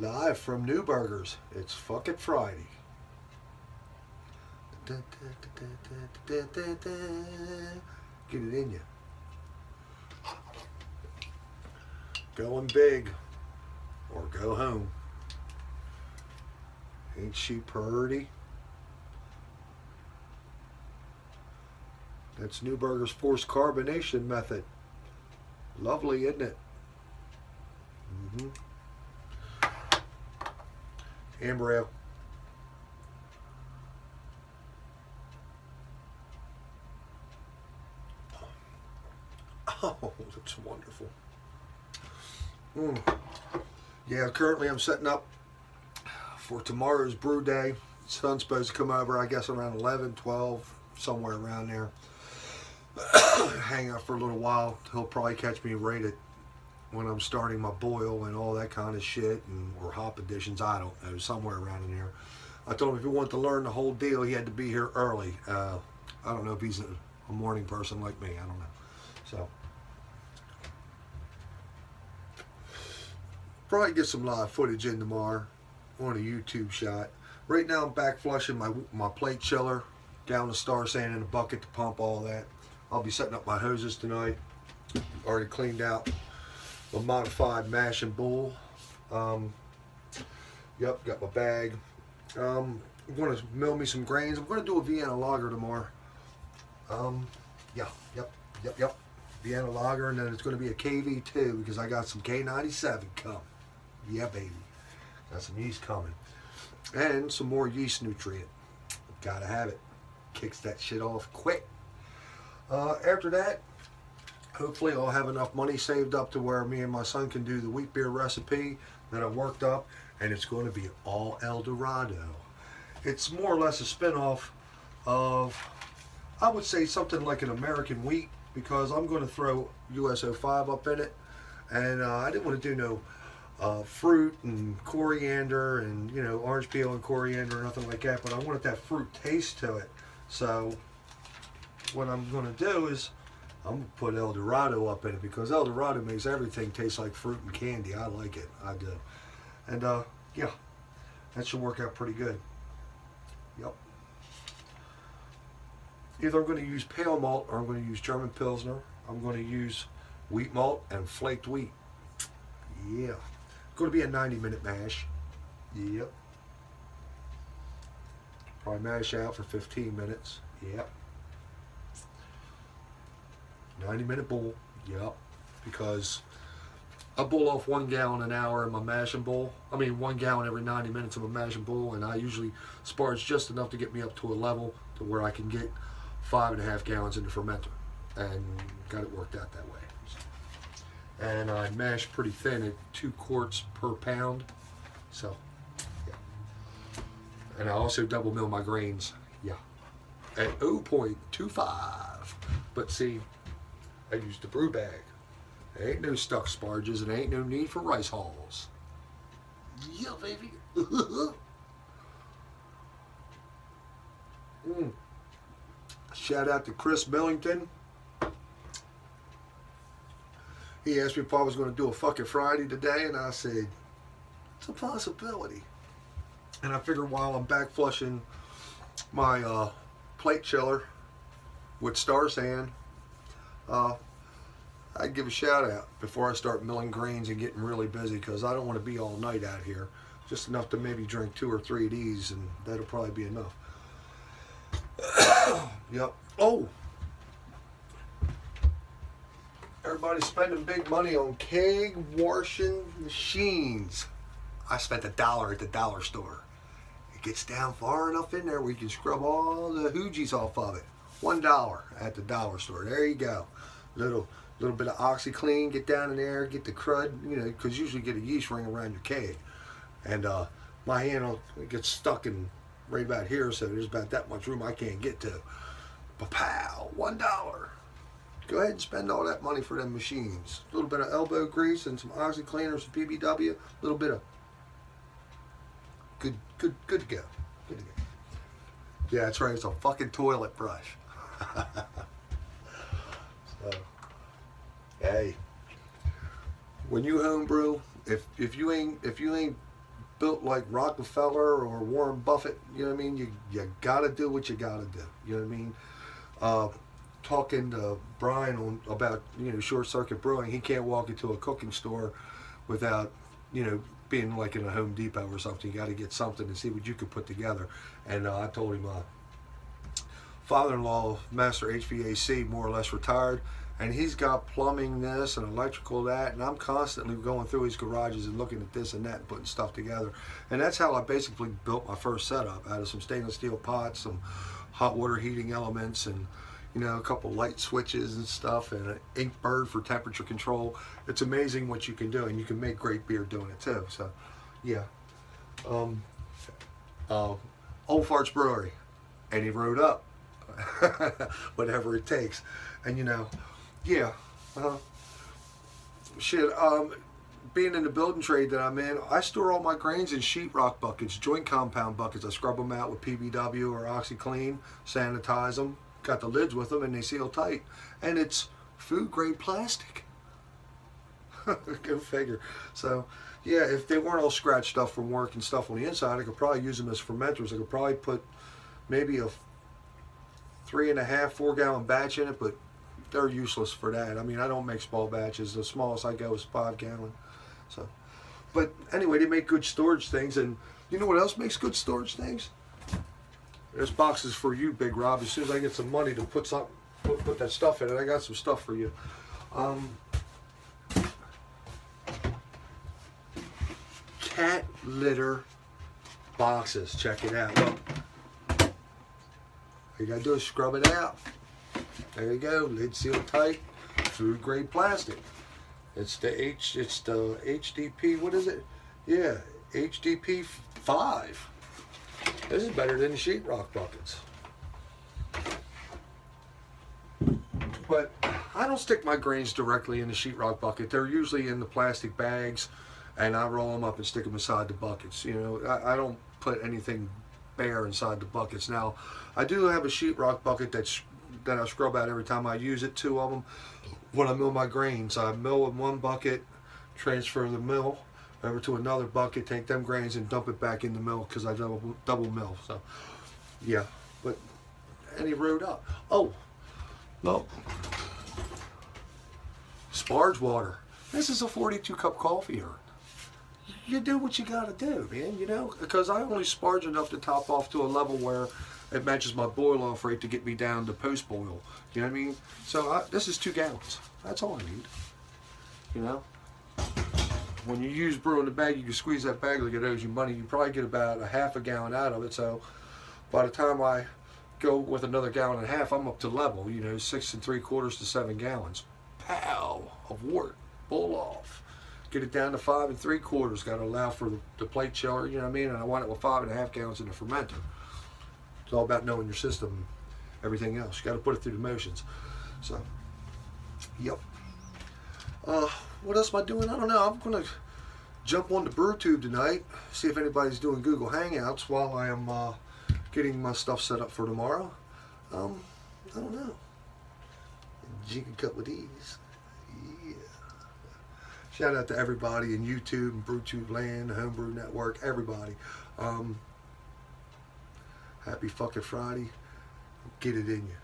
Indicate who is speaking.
Speaker 1: Live from New Burgers. It's fucking Friday. Get it in you. Going big or go home. Ain't she purty? That's New Burger's forced carbonation method. Lovely, isn't it? Mm-hmm. Amber ale. Oh, that's wonderful. Yeah, currently I'm setting up for tomorrow's brew day. Sun's supposed to come over, I guess, around 11, 12, somewhere around there. Hang out for a little while. He'll probably catch me right at when I'm starting my boil and all that kind of shit, and or hop additions, I don't know, somewhere around in there. I told him if he wanted to learn the whole deal, he had to be here early. I don't know if he's a morning person like me. I don't know. So probably get some live footage in tomorrow on a YouTube shot. Right now I'm back flushing my plate chiller, gallon of Star Sand in a bucket to pump all that. I'll be setting up my hoses tonight. Already cleaned out a modified mash and bowl. Yep, got my bag. I'm going to mill me some grains. I'm going to do a Vienna lager tomorrow. Yep. Vienna lager, and then it's going to be a KV2 because I got some K97 coming. Yeah, baby. Got some yeast coming. And some more yeast nutrient. Gotta have it. Kicks that shit off quick. After that, hopefully I'll have enough money saved up to where me and my son can do the wheat beer recipe that I worked up, and it's going to be all El Dorado. It's more or less a spin-off of, I would say, something like an American wheat, because I'm going to throw US-05 up in it, and I didn't want to do no fruit and coriander and, you know, orange peel and coriander or nothing like that, but I wanted that fruit taste to it. So what I'm going to do is I'm going to put El Dorado up in it, because El Dorado makes everything taste like fruit and candy. I like it. I do. And yeah, that should work out pretty good. Yep. Either I'm going to use pale malt or I'm going to use German Pilsner. I'm going to use wheat malt and flaked wheat. Yeah. Going to be a 90-minute mash. Yep. Probably mash out for 15 minutes. Yep. 90-minute bowl. Yep. Because I boil off 1 gallon an hour in my mashing bowl. I mean 1 gallon every 90 minutes in my mashing bowl, and I usually sparge just enough to get me up to a level to where I can get 5.5 gallons in the fermenter, and got it worked out that way. And I mash pretty thin at 2 quarts per pound. So yeah. And I also double mill my grains. Yeah. At 0.25. But see, I used the brew bag. There ain't no stuck sparges, and there ain't no need for rice hulls. Yeah, baby. Shout out to Chris Millington. He asked me if I was going to do a fucking Friday today, and I said, it's a possibility. And I figured while I'm back flushing my plate chiller with Star Sand, I'd give a shout out before I start milling grains and getting really busy, because I don't want to be all night out here. Just enough to maybe drink 2 or 3 of these, and that'll probably be enough. Yep. Oh! Everybody's spending big money on keg washing machines. I spent $1 at the dollar store. It gets down far enough in there where you can scrub all the hoogies off of it. $1 at the dollar store. There you go. Little bit of OxyClean, get down in there, get the crud, you know, because you usually get a yeast ring around your keg. And my hand gets stuck in right about here, so there's about that much room I can't get to. Pow, $1. Go ahead and spend all that money for them machines. A little bit of elbow grease and some OxyClean or some PBW. A little bit of good to go. Good to go. Yeah, that's right. It's a fucking toilet brush. So, hey, when you homebrew, if you ain't built like Rockefeller or Warren Buffett. You know what I mean? You got to do what you got to do. You know what I mean? Talking to Brian about short circuit brewing, he can't walk into a cooking store without being like in a Home Depot or something. You got to get something and see what you could put together. And I told him, father-in-law, master HVAC, more or less retired, and he's got plumbing this and electrical that, and I'm constantly going through his garages and looking at this and that and putting stuff together. And that's how I basically built my first setup, out of some stainless steel pots, some hot water heating elements, and a couple light switches and stuff, and an ink bird for temperature control. It's amazing what you can do, and you can make great beer doing it too. So yeah. Old Farts Brewery, and he wrote up whatever it takes. And yeah, shit, being in the building trade that I'm in, I store all my grains in sheetrock buckets, joint compound buckets. I scrub them out with PBW or OxyClean, sanitize them, got the lids with them, and they seal tight. And it's food grade plastic. Go figure. So yeah, if they weren't all scratched up from work and stuff on the inside, I could probably use them as fermenters. I could probably put maybe a 3.5, 4 gallon batch in it, but they're useless for that. I mean, I don't make small batches. The smallest I go is 5 gallon. So, but anyway, they make good storage things. And you know what else makes good storage things? There's boxes for you, Big Rob. As soon as I get some money to put that stuff in it, I got some stuff for you. Cat litter boxes. Check it out. Look. All you gotta do is scrub it out. There you go. Lid sealed tight. Food grade plastic. It's the HDP. What is it? Yeah, HDP 5. This is better than the sheetrock buckets. But I don't stick my grains directly in the sheetrock bucket. They're usually in the plastic bags, and I roll them up and stick them inside the buckets. I don't put anything bare inside the buckets. Now, I do have a sheetrock bucket that I scrub out every time I use it. 2 of them. When I mill my grains, I mill in one bucket, transfer the mill over to another bucket, take them grains and dump it back in the mill because I double mill. So yeah, but and he wrote up. Oh, no. Sparge water. This is a 42 cup coffee urn. You do what you gotta do, man, because I only sparge enough to top off to a level where it matches my boil off rate to get me down to post boil. You know what I mean? So this is 2 gallons. That's all I need. When you use brew in the bag, you can squeeze that bag like it owes you money. You probably get about a half a gallon out of it. So by the time I go with another gallon and a half, I'm up to level. 6 3/4 to 7 gallons. Pow of wort. Boil off. Get it down to 5 3/4. Got to allow for the plate chiller. You know what I mean? And I want it with 5.5 gallons in the fermenter. It's all about knowing your system, everything else. You got to put it through the motions. So, yep. What else am I doing? I don't know. I'm going to jump on the brew tube tonight, see if anybody's doing Google Hangouts while I am getting my stuff set up for tomorrow. I don't know. Jig a couple of these. Yeah. Shout out to everybody in YouTube and BrewTube Land, Homebrew Network, everybody. Happy fucking Friday. Get it in you.